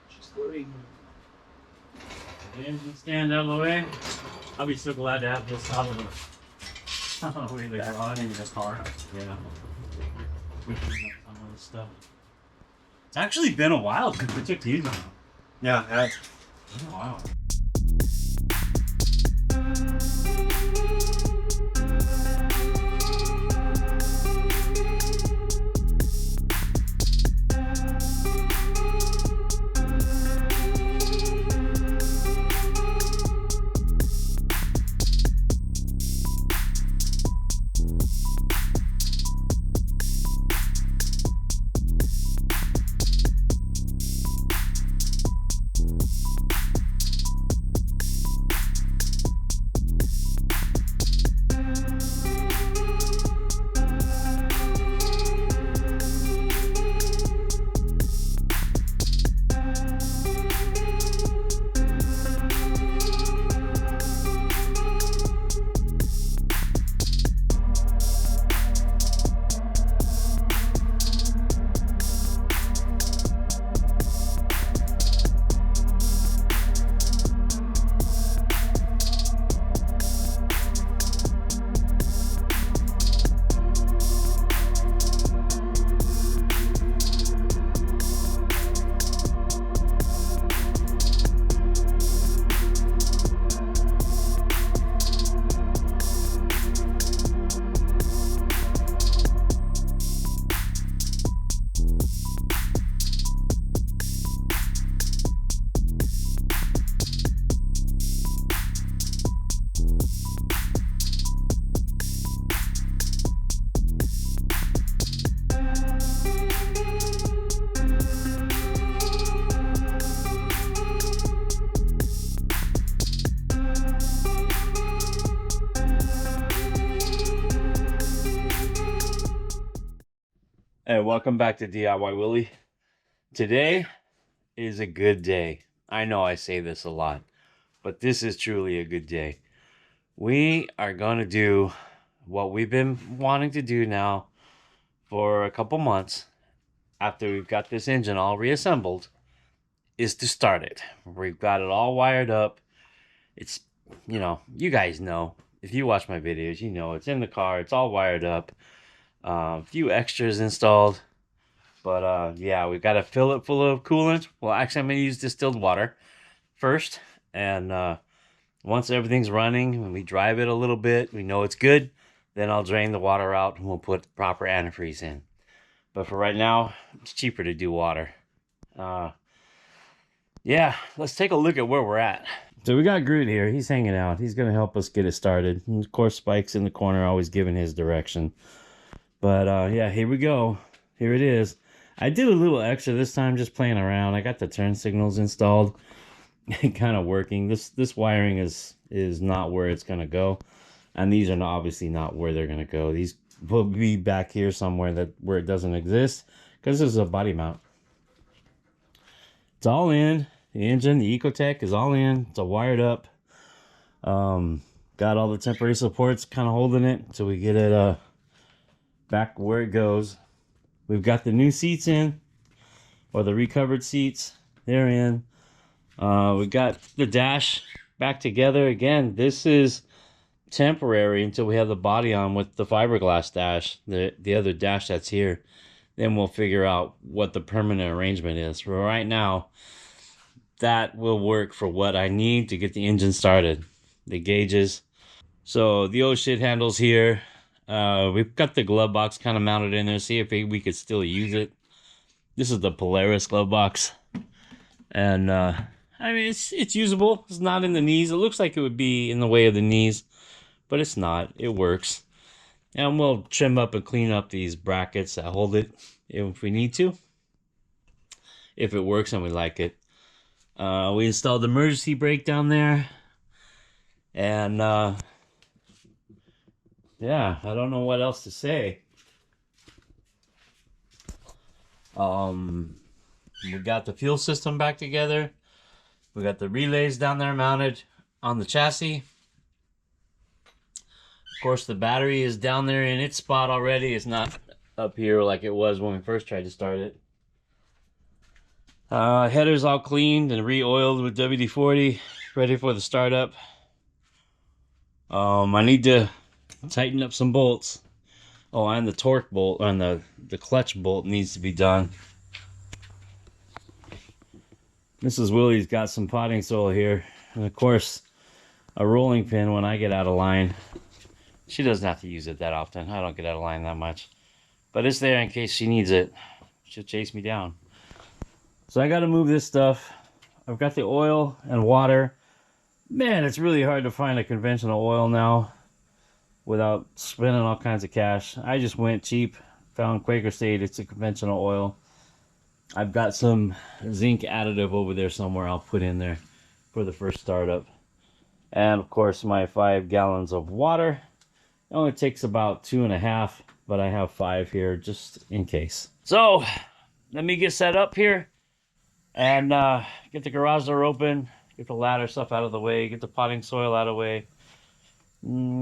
Just floating. The engine stand out of the way. I'll be so glad to have this out of the way the garage in this car. Yeah. We can some of this stuff. It's actually been a while since we took these on. Yeah, it has. It's been a while. Hey, welcome back to DIY Willy. Today is a good day. I know I say this a lot, but this is truly a good day. We are going to do what we've been wanting to do now for a couple months after we've got this engine all reassembled, is to start it. We've got it all wired up. It's, you guys know. If you watch my videos, you know it's in the car. It's all wired up. A few extras installed, but yeah, we've got to fill it full of coolant. Well, actually, I'm going to use distilled water first, and once everything's running and we drive it a little bit, we know it's good, then I'll drain the water out and we'll put proper antifreeze in. But for right now, it's cheaper to do water. Yeah, let's take a look at where we're at. So we got Groot here. He's hanging out. He's going to help us get it started. And of course, Spike's in the corner, always giving his direction. But yeah, here we go. Here it is. I did a little extra this time, just playing around. I got the turn signals installed, kind of working. This wiring is not where it's gonna go, and these are obviously not where they're gonna go. These will be back here somewhere where it doesn't exist, because this is a body mount. It's all in. The engine, the Ecotec is all in. It's all wired up. Got all the temporary supports kind of holding it until we get it back where it goes. We've got the new seats in, or the recovered seats. They're in. We got the dash back together again. This is temporary until we have the body on with the fiberglass dash, the other dash that's here. Then we'll figure out what the permanent arrangement is. For right now, that will work for what I need to get the engine started. The gauges. So the old shit handles here. We've got the glove box kind of mounted in there. See if we could still use it. This is the Polaris glove box, and I mean it's usable. It's not in the knees. It looks like it would be in the way of the knees, but it's not. It works, and we'll trim up and clean up these brackets that hold it if we need to. If it works and we like it, we installed the emergency brake down there, and yeah, I don't know what else to say. We got the fuel system back together. We got the relays down there mounted on the chassis. Of course, the battery is down there in its spot already. It's not up here like it was when we first tried to start it. Header's all cleaned and re-oiled with WD-40, ready for the startup. I need to tighten up some bolts. Oh, and the torque bolt on the clutch bolt needs to be done. Mrs. Willy's got some potting soil here, and of course a rolling pin when I get out of line. She doesn't have to use it that often. I don't get out of line that much, but it's there in case she needs it. She'll chase me down. So I got to move this stuff. I've got the oil and water. Man, it's really hard to find a conventional oil now without spending all kinds of cash. I just went cheap, found Quaker State. It's a conventional oil. I've got some zinc additive over there somewhere I'll put in there for the first startup. And of course my 5 gallons of water. It only takes about 2.5, but I have 5 here just in case. So let me get set up here and get the garage door open, get the ladder stuff out of the way, get the potting soil out of the way,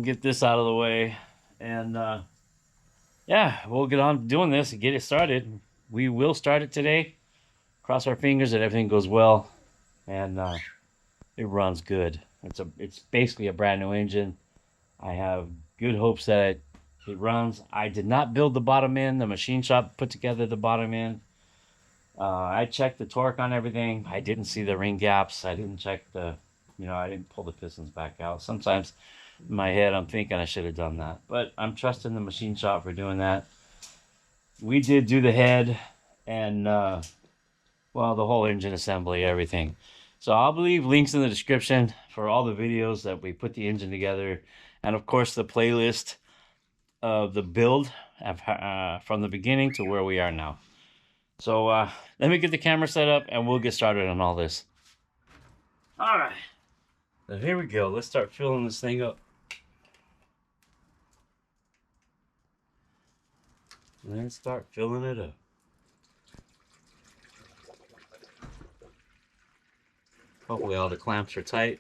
get this out of the way, and yeah, we'll get on doing this and get it started. We will start it today. Cross our fingers that everything goes well, and it runs good. It's basically a brand new engine. I have good hopes that it runs. I did not build the bottom end. The machine shop put together the bottom end. I checked the torque on everything. I didn't see the ring gaps. I didn't check I didn't pull the pistons back out. Sometimes in my head I'm thinking I should have done that, but I'm trusting the machine shop for doing that. We did do the head and well, the whole engine assembly, everything. So I'll leave links in the description for all the videos that we put the engine together, and of course the playlist of the build from the beginning to where we are now. So let me get the camera set up and we'll get started on all this. All right, so here we go. Let's start filling this thing up. Let's start filling it up. Hopefully all the clamps are tight.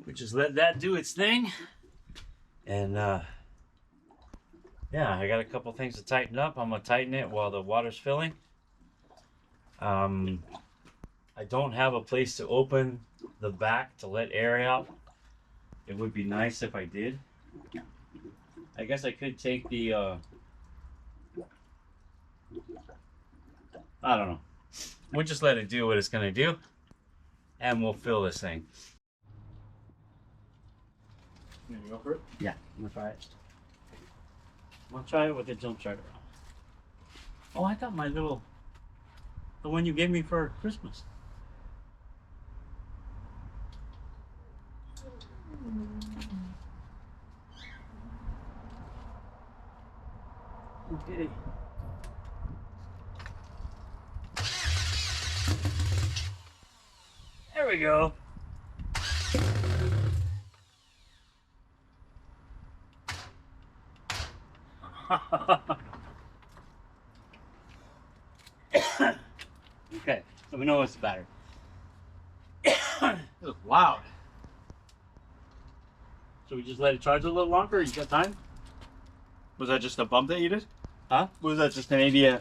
We just let that do its thing, and yeah, I got a couple things to tighten up. I'm gonna tighten it while the water's filling. I don't have a place to open the back to let air out. It would be nice if I did. I guess I could take the I don't know. We'll just let it do what it's gonna do, and we'll fill this thing. You gonna go for it? Yeah, I'm gonna try it. I'll try it with the jump starter. Oh, I thought the one you gave me for Christmas. Okay. There we go. Okay, so we know it's the battery. It was loud. So we just let it charge a little longer? You got time? Was that just a bump that you did? Huh? Was that just an 80?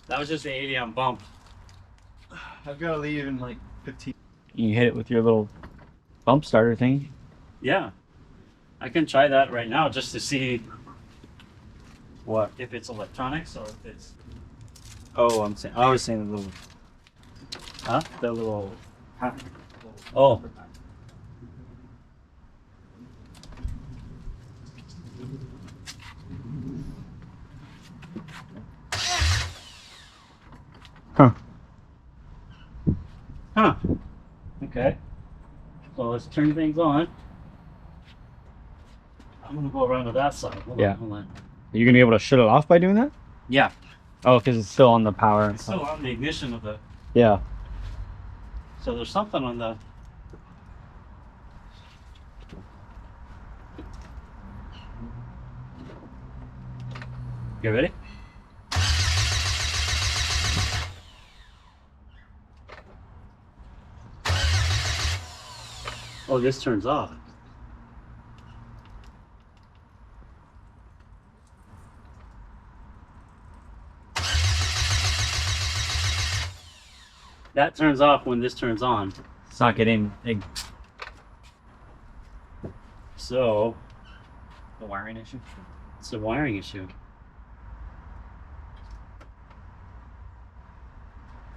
That was just the 80 on bump. I've got to leave in like 15. You hit it with your little bump starter thing? Yeah. I can try that right now just to see if it's electronics or if it's... Oh, I was saying a little. Huh? The little pack. Oh. Huh. Huh. Okay. So let's turn things on. I'm gonna go around to that side. Hold Yeah. on, hold on. Are you gonna be able to shut it off by doing that? Yeah. Oh, because it's still on the power. It's still on the ignition of the. Yeah. So there's something on the. You ready? Oh, this turns off. That turns off when this turns on. It's not getting So the wiring issue. it's a wiring issue.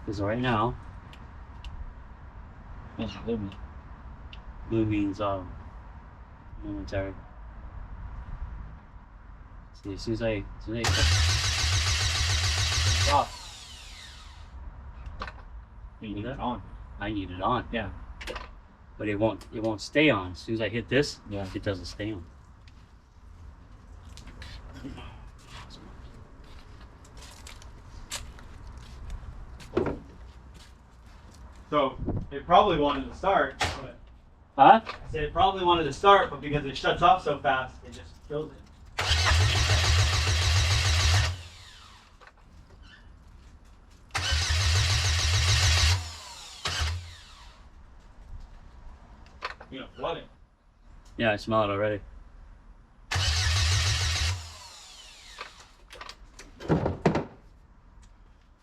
Because right now, blue means momentary. See, as soon as I Off. You need that? on. I need it on. Yeah. But it won't stay on. As soon as I hit this, Yeah. it doesn't stay on. So it probably wanted to start, but Huh? I said it probably wanted to start, but because it shuts off so fast, it just kills it. You know, flooding. Yeah, I smell it already.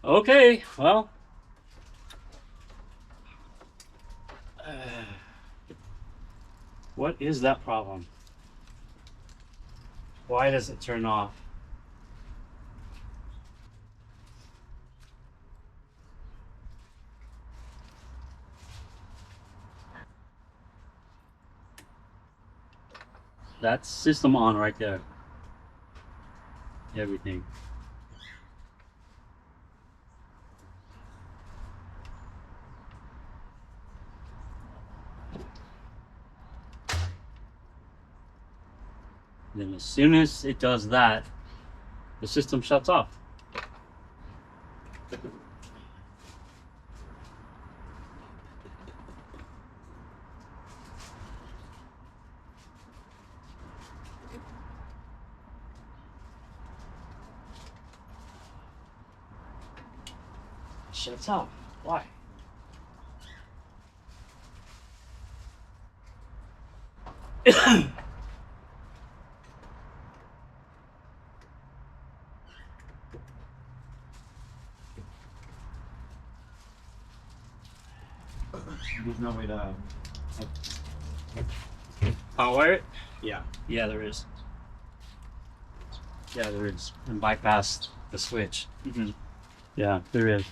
Okay, well. What is that problem? Why does it turn off? That's system on right there. Everything. Then as soon as it does that, the system shuts off. Shuts off. Why? There's no way to. Power it? Yeah. Yeah, there is. Yeah, there is. And bypass the switch. Mm-hmm. Yeah, there is.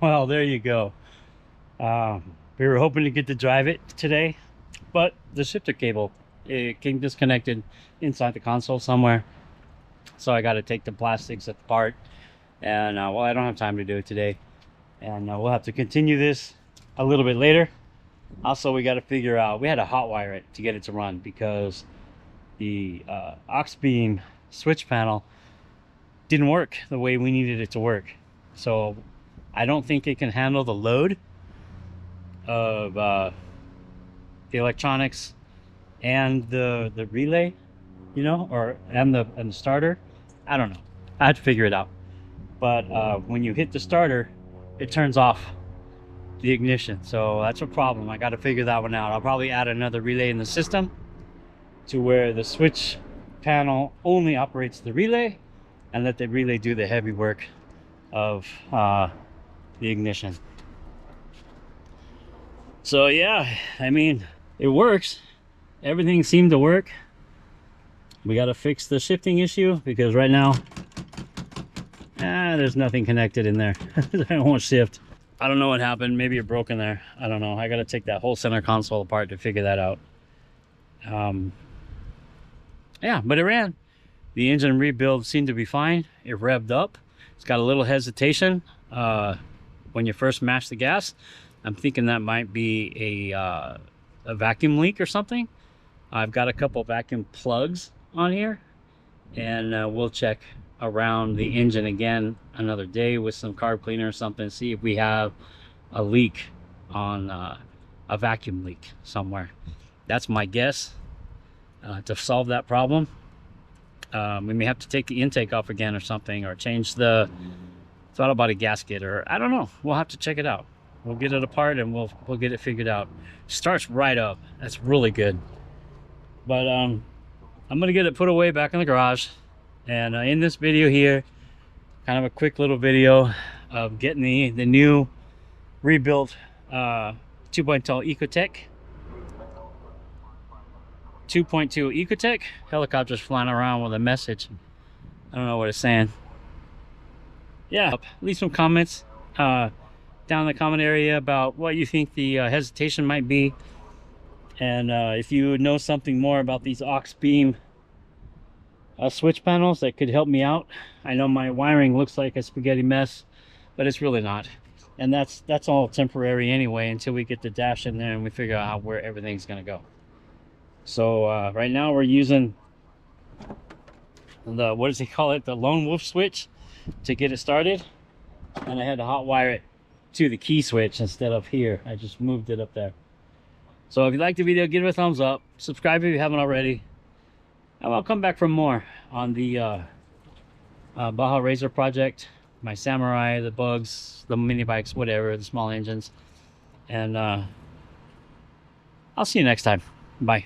Well, there you go. We were hoping to get to drive it today, but the shifter cable, it came disconnected inside the console somewhere. So I got to take the plastics apart, and well, I don't have time to do it today, and we'll have to continue this a little bit later. Also, we got to figure out, we had to hot wire it to get it to run because the aux beam switch panel didn't work the way we needed it to work. So I don't think it can handle the load of the electronics and the relay, you know, and the starter. I don't know. I had to figure it out. But when you hit the starter, it turns off the ignition. So that's a problem. I got to figure that one out. I'll probably add another relay in the system to where the switch panel only operates the relay and let the relay do the heavy work of the ignition. So yeah, I mean, it works. Everything seemed to work. We got to fix the shifting issue because right now there's nothing connected in there. It won't shift. I don't know what happened. Maybe it broke in there. I don't know. I got to take that whole center console apart to figure that out. Yeah, but it ran. The engine rebuild seemed to be fine. It revved up. It's got a little hesitation when you first mash the gas. I'm thinking that might be a vacuum leak or something. I've got a couple vacuum plugs on here, and we'll check around the engine again another day with some carb cleaner or something, see if we have a leak on a vacuum leak somewhere. That's my guess to solve that problem. We may have to take the intake off again or something, or change the throttle body gasket, or I don't know. We'll have to check it out. We'll get it apart and we'll get it figured out. Starts right up. That's really good. But I'm gonna get it put away back in the garage. And in this video here, kind of a quick little video of getting the new rebuilt 2.0 Ecotec. 2.2 Ecotec. Helicopter's flying around with a message. I don't know what it's saying. Yeah, leave some comments down in the comment area about what you think the hesitation might be. And if you know something more about these aux beam switch panels that could help me out. I know my wiring looks like a spaghetti mess, but it's really not. And that's all temporary anyway until we get the dash in there and we figure out where everything's gonna go. So right now we're using the, what does he call it, the lone wolf switch to get it started, and I had to hot wire it to the key switch instead of here. I just moved it up there. So if you liked the video, give it a thumbs up, subscribe if you haven't already, and I'll come back for more on the BAJA RZR Project, my Samurai, the bugs, the mini bikes, whatever, the small engines. And I'll see you next time. Bye.